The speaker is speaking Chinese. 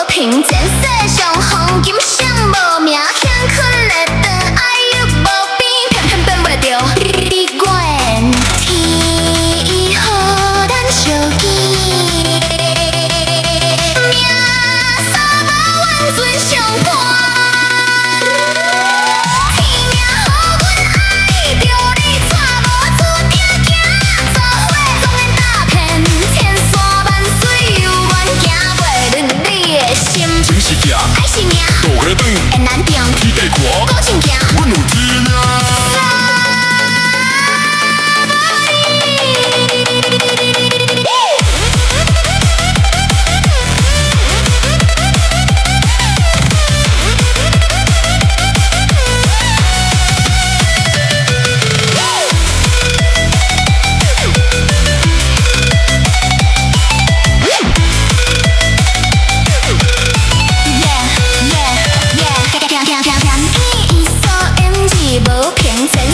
平前世上黄金双无名，欠困来长，爱欲无边，偏偏变袂着。你愿天互咱相见，命煞无完全相伴。天命予阮爱着你，带无出定行，做伙总缘踏遍千山万水，犹原行袂入你的心。情是行，爱是命，倒下转，会难定，天地宽，顾情行。阮有志命。无凭前